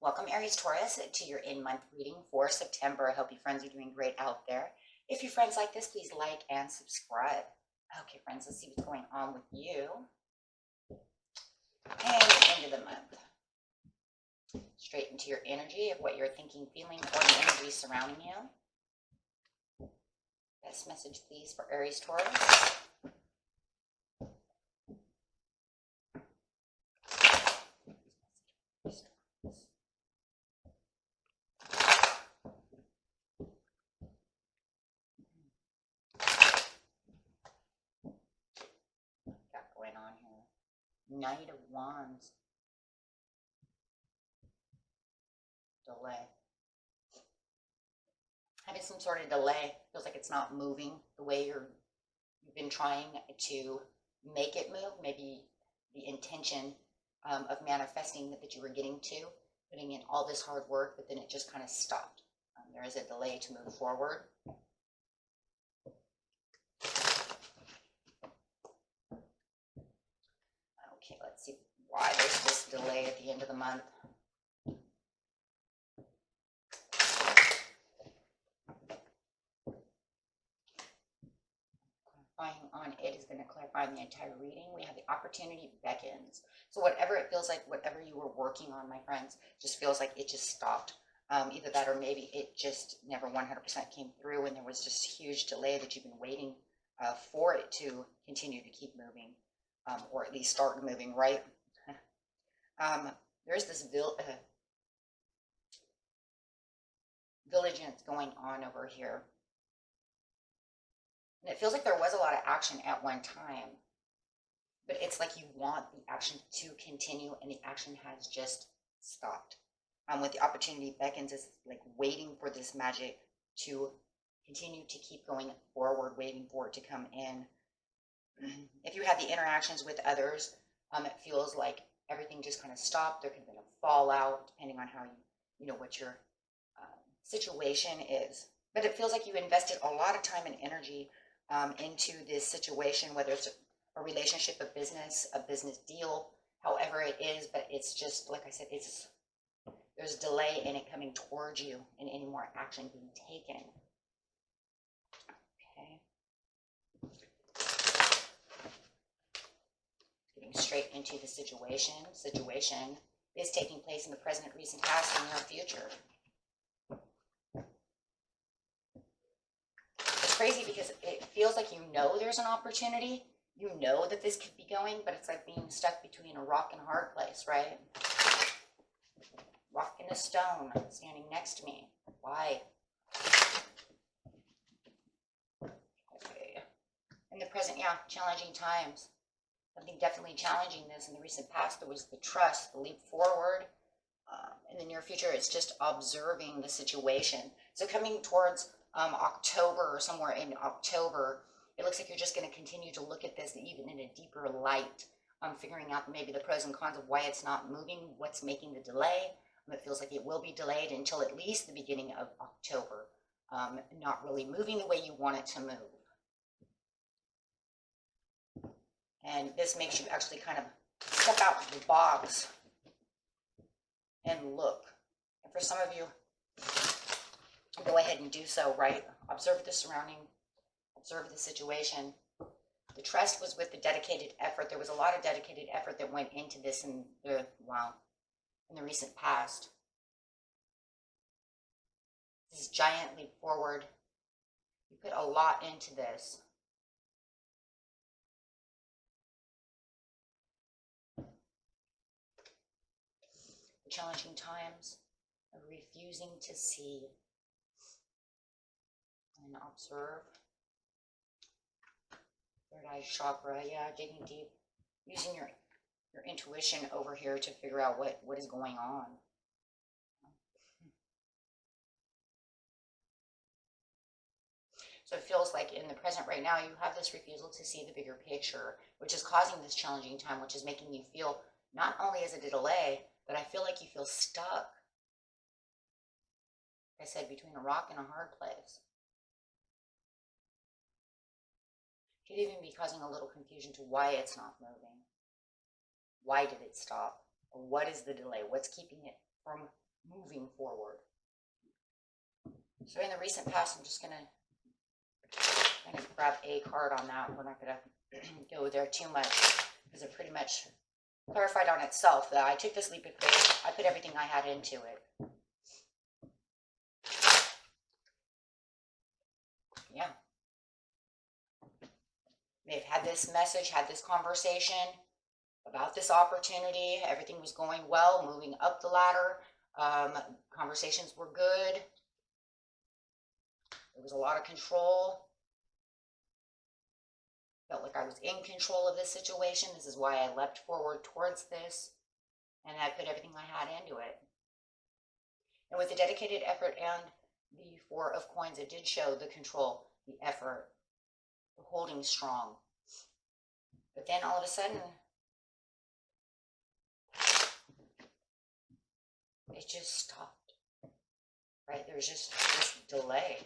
Welcome, Aries Taurus, to your in-month reading for September. I hope you friends are doing great out there. If you friends like this, please like and subscribe. Okay, friends, let's see what's going on with you. And end of the month. Straight into your energy of what you're thinking, feeling, or the energy surrounding you. Best message, please, for Aries Taurus. On here. Knight of Wands. Delay. Having some sort of delay. Feels like it's not moving the way you've been trying to make it move. Maybe the intention of manifesting that you were getting to, putting in all this hard work, but then it just kind of stopped. There is a delay to move forward. Okay, let's see why there's this delay at the end of the month. Clarifying on it is going to clarify the entire reading. We have the opportunity beckons. So whatever it feels like, whatever you were working on, my friends, just feels like it just stopped. Either that or maybe it just never 100% came through and there was just huge delay that you've been waiting for it to continue to keep moving. Or at least start moving, right? There's this diligence going on over here. And it feels like there was a lot of action at one time. But it's like you want the action to continue and the action has just stopped. With the opportunity beckons, is like waiting for this magic to continue to keep going forward, waiting for it to come in. If you had the interactions with others, it feels like everything just kind of stopped. There could have been a fallout, depending on how you know what your situation is. But it feels like you invested a lot of time and energy into this situation, whether it's a relationship, a business deal, however it is. But it's just, like I said, there's delay in it coming towards you and any more action being taken. Straight into the situation. Situation is taking place in the present, recent, past, and near future. It's crazy because it feels like you know there's an opportunity. You know that this could be going, but it's like being stuck between a rock and a hard place, right? Rock and a stone standing next to me. Why? Okay. In the present, yeah, challenging times. Something definitely challenging this. In the recent past, there was the trust, the leap forward. In the near future, it's just observing the situation. So coming towards October or somewhere in October, it looks like you're just going to continue to look at this even in a deeper light, figuring out maybe the pros and cons of why it's not moving, what's making the delay. It feels like it will be delayed until at least the beginning of October, not really moving the way you want it to move. And this makes you actually kind of step out of the box and look. And for some of you, go ahead and do so, right? Observe the surrounding, observe the situation. The trust was with the dedicated effort. There was a lot of dedicated effort that went into this in the recent past. This giant leap forward. You put a lot into this. Challenging times of refusing to see and observe. Third eye chakra, yeah, digging deep, using your intuition over here to figure out what is going on. So it feels like in the present right now, you have this refusal to see the bigger picture, which is causing this challenging time, which is making you feel not only is it a delay, but I feel like you feel stuck. Like I said, between a rock and a hard place. Could even be causing a little confusion to why it's not moving. Why did it stop? Or what is the delay? What's keeping it from moving forward. So in the recent past, I'm just going to grab a card on that. We're not going to go there too much because it pretty much clarified on itself that I took this leap of faith. I put everything I had into it. Yeah. They've had this message, had this conversation about this opportunity. Everything was going well, moving up the ladder. Conversations were good. There was a lot of control. Felt like I was in control of this situation. This is why I leapt forward towards this. And I put everything I had into it. And with the dedicated effort and the Four of Coins, it did show the control, the effort, the holding strong. But then all of a sudden, it just stopped, right? There was just this delay.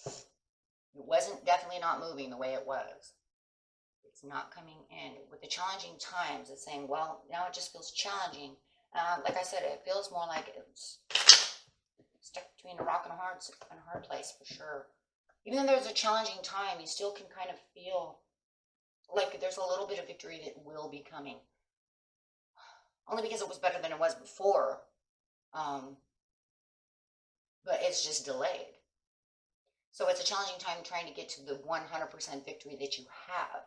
It wasn't definitely not moving the way it was. It's not coming in. With the challenging times, it's saying, well, now it just feels challenging. Like I said, it feels more like it's stuck between a rock and a hard place for sure. Even though there's a challenging time, you still can kind of feel like there's a little bit of victory that will be coming. Only because it was better than it was before. But it's just delayed. So it's a challenging time trying to get to the 100% victory that you have.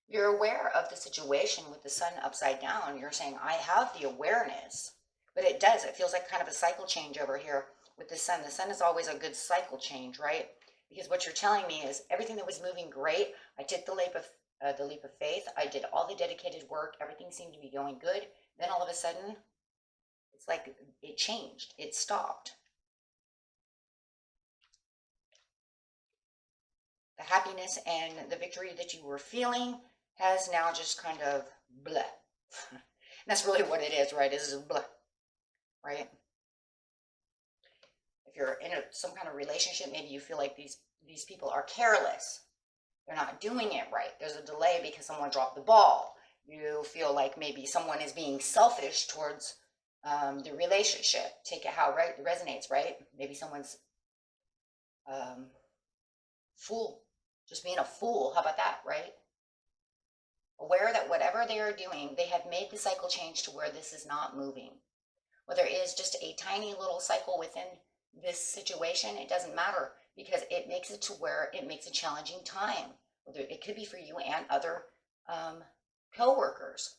You're aware of the situation with the sun upside down. You're saying, I have the awareness. But it does. It feels like kind of a cycle change over here with the sun. The sun is always a good cycle change, right? Because what you're telling me is everything that was moving great, I took the leap of faith. I did all the dedicated work. Everything seemed to be going good. Then all of a sudden, it's like it changed. It stopped. The happiness and the victory that you were feeling has now just kind of blah. That's really what it is, right? It's just blah, right? If you're in some kind of relationship, maybe you feel like these people are careless. They're not doing it right. There's a delay because someone dropped the ball. You feel like maybe someone is being selfish towards the relationship. Take it how it resonates, right? Maybe someone's fool, just being a fool. How about that, right? Aware that whatever they are doing, they have made the cycle change to where this is not moving. Whether it is just a tiny little cycle within this situation, it doesn't matter because it makes it to where it makes a challenging time. Whether it could be for you and other co-workers.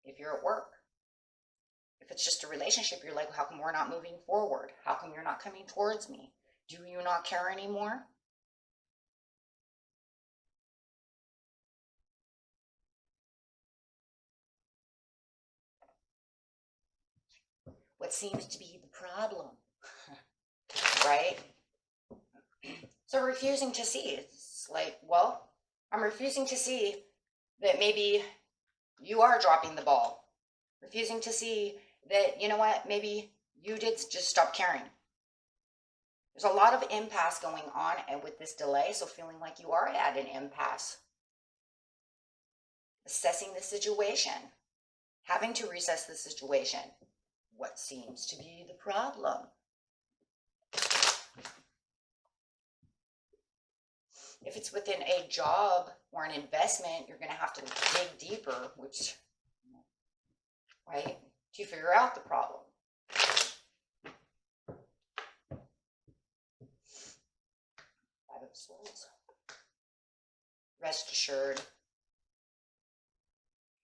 If you're at work. If it's just a relationship, you're like, how come we're not moving forward? How come you're not coming towards me? Do you not care anymore? What seems to be the problem? Right? So refusing to see. It's like, well, I'm refusing to see that maybe you are dropping the ball. Refusing to see that, you know what, maybe you did just stop caring. There's a lot of impasse going on and with this delay, so feeling like you are at an impasse. Assessing the situation. Having to reassess the situation. What seems to be the problem? If it's within a job or an investment, you're going to have to dig deeper, which, right, to figure out the problem. Five of Swords. Rest assured.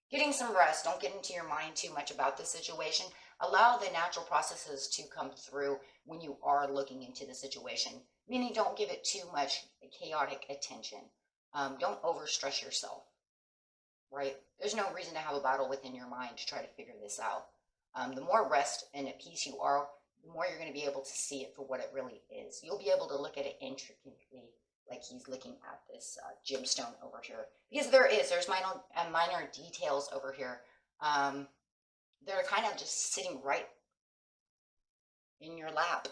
Getting some rest. Don't get into your mind too much about the situation. Allow the natural processes to come through when you are looking into the situation. Meaning don't give it too much chaotic attention. Don't overstress yourself, right? There's no reason to have a battle within your mind to try to figure this out. The more rest and at peace you are, the more you're going to be able to see it for what it really is. You'll be able to look at it intricately, like he's looking at this gemstone over here. Because there's minor details over here. They're kind of just sitting right in your lap.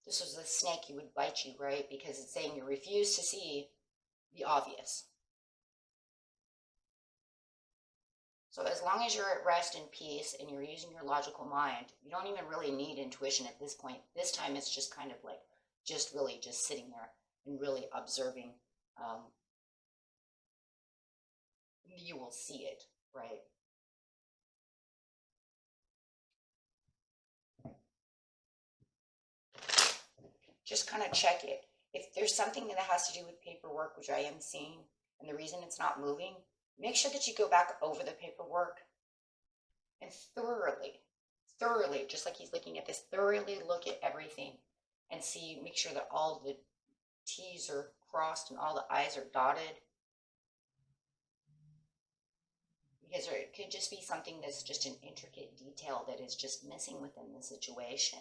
This was a snake, he would bite you, right? Because it's saying you refuse to see the obvious. So as long as you're at rest and peace and you're using your logical mind, you don't even really need intuition at this point. This time it's just kind of like, just really just sitting there and really observing. You will see it, right? Just kind of check it. If there's something that has to do with paperwork, which I am seeing, and the reason it's not moving, make sure that you go back over the paperwork and thoroughly, just like he's looking at this, thoroughly look at everything and see, make sure that all the T's are crossed and all the I's are dotted. Because it could just be something that's just an intricate detail that is just missing within the situation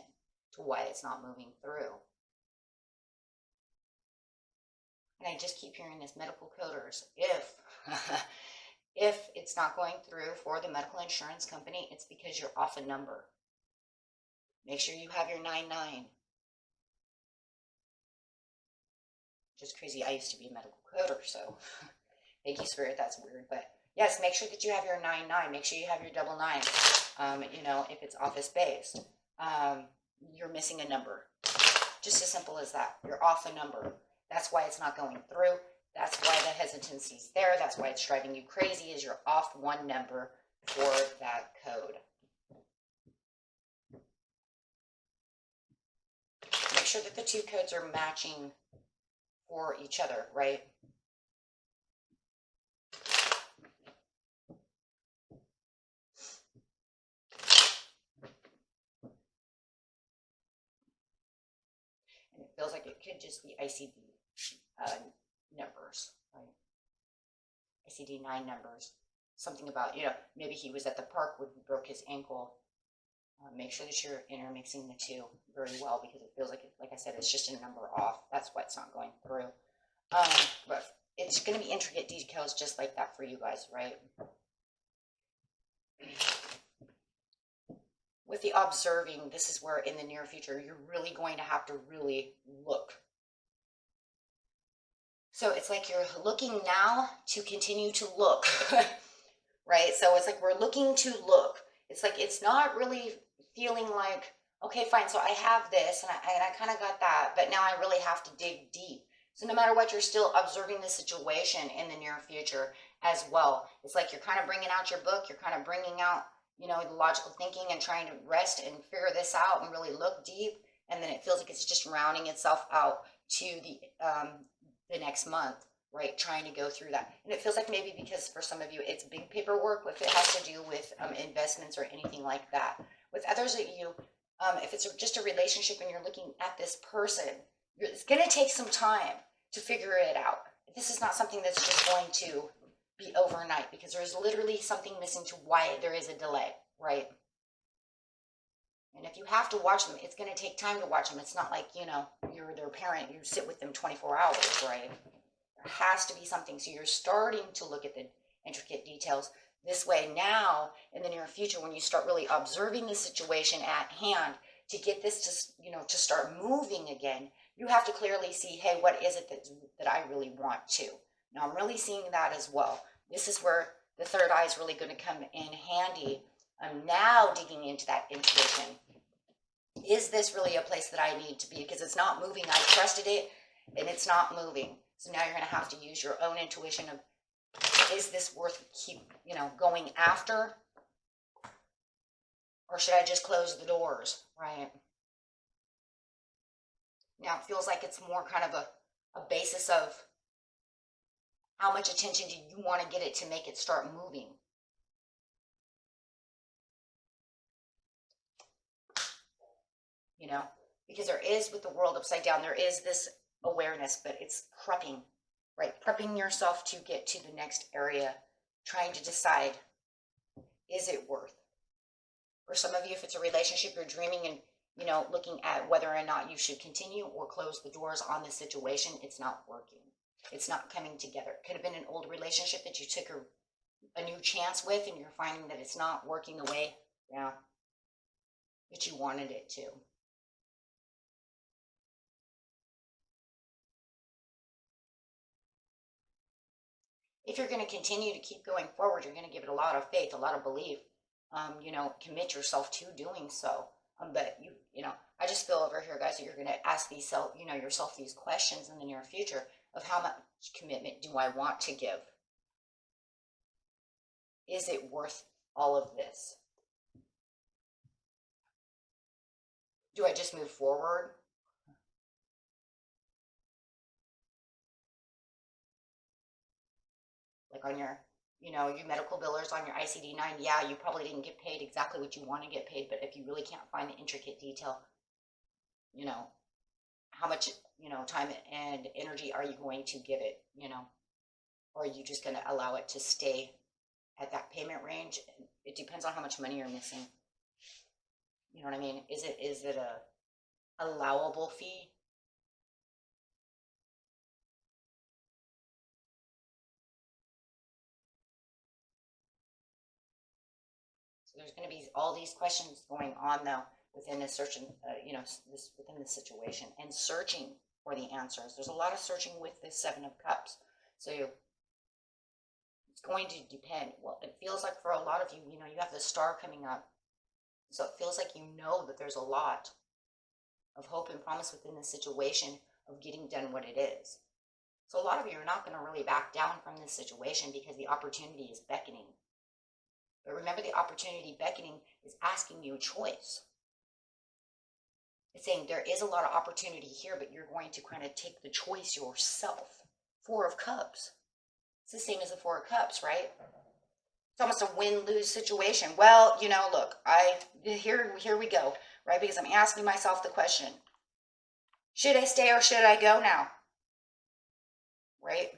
to why it's not moving through. And I just keep hearing this, medical coders, if if it's not going through for the medical insurance company, it's because you're off a number. Make sure you have your 99. Just crazy. I used to be a medical coder, so thank you, Spirit. That's weird, but yes, make sure that you have your 99. Make sure you have your 99. You know, if it's office based, you're missing a number. Just as simple as that. You're off a number. That's why it's not going through. That's why the hesitancy's there. That's why it's driving you crazy, is you're off one number for that code. Make sure that the two codes are matching for each other, right? And it feels like it could just be ICD numbers, right? ICD 9 numbers. Something about, you know, maybe he was at the park when he broke his ankle. Make sure that you're intermixing the two very well, because it feels like, like I said, it's just a number off. That's why it's not going through. But it's going to be intricate details just like that for you guys, right? With the observing, this is where in the near future, you're really going to have to really look. So it's like you're looking now to continue to look, right? So it's like we're looking to look. It's like it's not really feeling like, okay, fine, so I have this and I kind of got that, but now I really have to dig deep. So no matter what, you're still observing the situation in the near future as well. It's like you're kind of bringing out your book, you're kind of bringing out, you know, the logical thinking and trying to rest and figure this out and really look deep. And then it feels like it's just rounding itself out to the next month, right? Trying to go through that. And it feels like maybe because for some of you, it's big paperwork if it has to do with investments or anything like that. With others of you, if it's just a relationship and you're looking at this person, it's going to take some time to figure it out. This is not something that's just going to be overnight, because there's literally something missing to why there is a delay, right? And if you have to watch them, it's going to take time to watch them. It's not like, you know, you're their parent, you sit with them 24 hours, right? There has to be something. So you're starting to look at the intricate details this way now in the near future, when you start really observing the situation at hand, to get this to, you know, to start moving again, you have to clearly see, hey, what is it that I really want to? Now I'm really seeing that as well. This is where the third eye is really going to come in handy. I'm now digging into that intuition. Is this really a place that I need to be? Because it's not moving. I trusted it and it's not moving. So now you're going to have to use your own intuition of, is this worth going after? Or should I just close the doors, right? Now it feels like it's more kind of a basis of how much attention do you want to get it to make it start moving? You know, because there is, with the world upside down, there is this awareness, but it's prepping, right? Prepping yourself to get to the next area, trying to decide, is it worth? For some of you, if it's a relationship, you're dreaming and, you know, looking at whether or not you should continue or close the doors on the situation. It's not working. It's not coming together. It could have been an old relationship that you took a new chance with, and you're finding that it's not working the way, that you wanted it to. if you're going to continue to keep going forward, you're going to give it a lot of faith, a lot of belief. You know, commit yourself to doing so. But you know, I just feel over here, guys, that you're going to ask these yourself these questions in the near future of how much commitment do I want to give? Is it worth all of this? Do I just move forward? Like on your, you know, your medical billers on your ICD-9, yeah, you probably didn't get paid exactly what you want to get paid, but if you really can't find the intricate detail, you know, how much, you know, time and energy are you going to give it, you know? Or are you just going to allow it to stay at that payment range? It depends on how much money you're missing. You know what I mean? Is it a allowable fee? So there's going to be all these questions going on though within this searching, you know, within this situation and searching for the answers. There's a lot of searching with this Seven of Cups. So it's going to depend. Well, it feels like for a lot of you, you know, you have the Star coming up. So it feels like you know that there's a lot of hope and promise within the situation of getting done what it is. So a lot of you are not going to really back down from this situation because the opportunity is beckoning. But remember, the opportunity beckoning is asking you a choice. It's saying there is a lot of opportunity here, but you're going to kind of take the choice yourself. Four of Cups. It's the same as the Four of Cups, right? It's almost a win-lose situation. Well, you know, look, here we go, right? Because I'm asking myself the question, should I stay or should I go now? Right?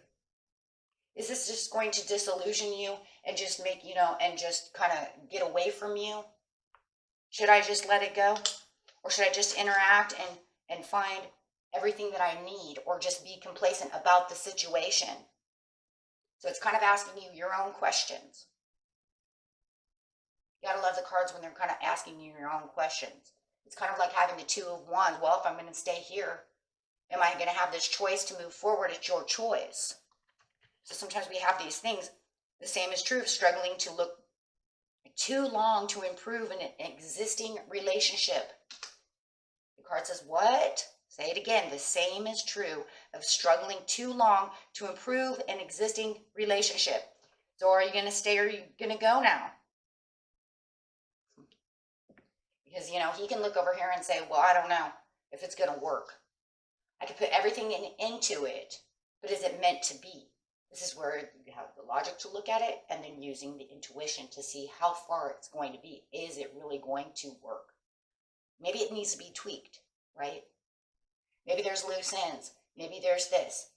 Is this just going to disillusion you and just make, you know, and just kind of get away from you? Should I just let it go? Or should I just interact and find everything that I need, or just be complacent about the situation? So it's kind of asking you your own questions. You gotta love the cards when they're kind of asking you your own questions. It's kind of like having the Two of Wands. Well, if I'm going to stay here, am I going to have this choice to move forward? It's your choice. So sometimes we have these things. The same is true of struggling to look too long to improve an existing relationship. The card says, what? Say it again. The same is true of struggling too long to improve an existing relationship. So are you going to stay or are you going to go now? Because, you know, he can look over here and say, well, I don't know if it's going to work. I could put everything into it, but is it meant to be? This is where you have the logic to look at it and then using the intuition to see how far it's going to be. Is it really going to work? Maybe it needs to be tweaked, right? Maybe there's loose ends. Maybe there's this.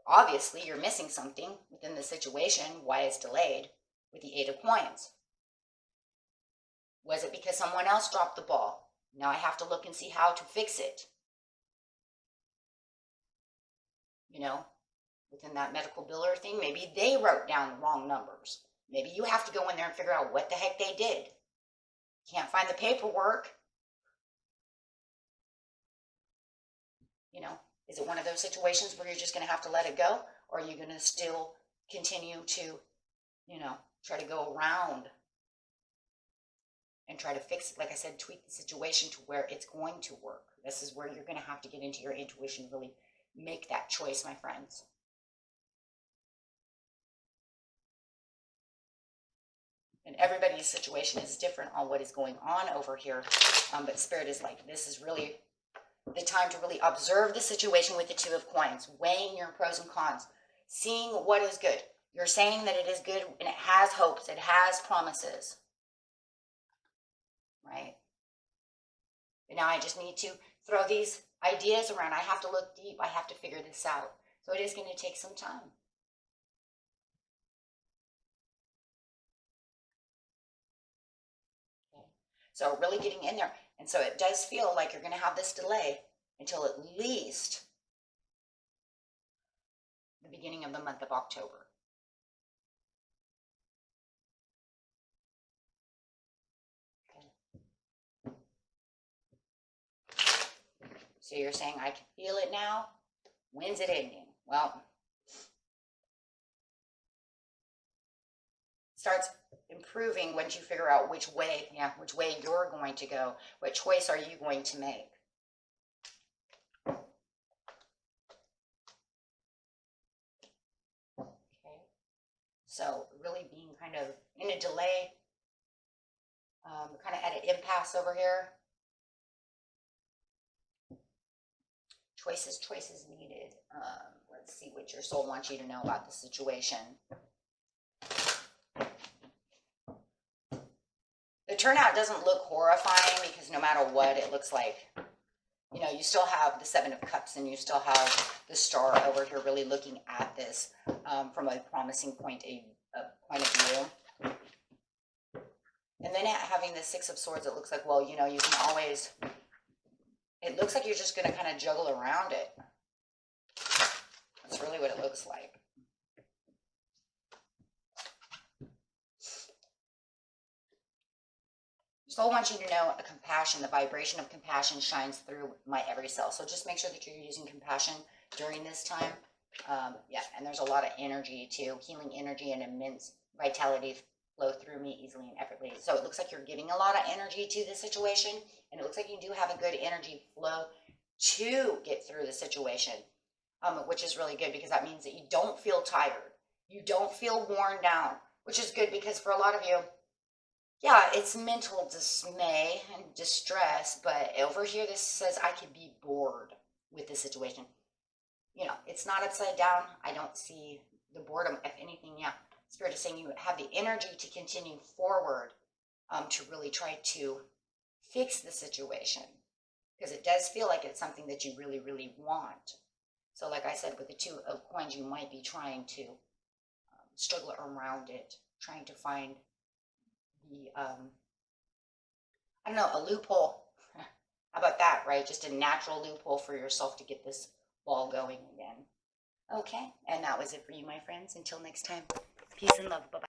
Obviously, you're missing something within the situation. Why it's delayed with the Eight of Coins? Was it because someone else dropped the ball? Now I have to look and see how to fix it. You know, within that medical biller thing, maybe they wrote down the wrong numbers. Maybe you have to go in there and figure out what the heck they did. Can't find the paperwork. You know, is it one of those situations where you're just going to have to let it go? Or are you going to still continue to, you know, try to go around and try to fix it? Like I said, tweak the situation to where it's going to work. This is where you're going to have to get into your intuition to really make that choice, my friends. And everybody's situation is different on what is going on over here. But Spirit is like, this is really the time to really observe the situation with the Two of Coins, weighing your pros and cons, seeing what is good. You're saying that it is good and it has hopes, it has promises, right? But now I just need to throw these ideas around. I have to look deep. I have to figure this out. So it is going to take some time. Okay. So really getting in there. And so it does feel like you're going to have this delay until at least the beginning of the month of October. Okay. So you're saying, I can feel it now. When's it ending? Well, starts improving once you figure out which way you're going to go. What choice are you going to make? Okay. So really being kind of in a delay, kind of at an impasse over here. Choices needed. Let's see what your soul wants you to know about the situation. The turnout doesn't look horrifying because no matter what, it looks like, you know, you still have the Seven of Cups and you still have the Star over here really looking at this from a promising point of view. And then having the Six of Swords, it looks like, well, you know, you can always, it looks like you're just going to kind of juggle around it. That's really what it looks like. Soul wants you to know a compassion, the vibration of compassion shines through my every cell. So just make sure that you're using compassion during this time. Yeah, and there's a lot of energy too, healing energy and immense vitality flow through me easily and effortlessly. So it looks like you're giving a lot of energy to the situation, and it looks like you do have a good energy flow to get through the situation, which is really good because that means that you don't feel tired. You don't feel worn down, which is good because for a lot of you, yeah, it's mental dismay and distress, but over here this says I could be bored with the situation. You know, it's not upside down. I don't see the boredom. If anything, yeah, Spirit is saying you have the energy to continue forward, to really try to fix the situation, because it does feel like it's something that you really, really want. So like I said, with the Two of Coins, you might be trying to struggle around it, trying to find the, I don't know, a loophole. How about that, right? Just a natural loophole for yourself to get this ball going again. Okay, and that was it for you, my friends. Until next time, peace and love. Bye-bye.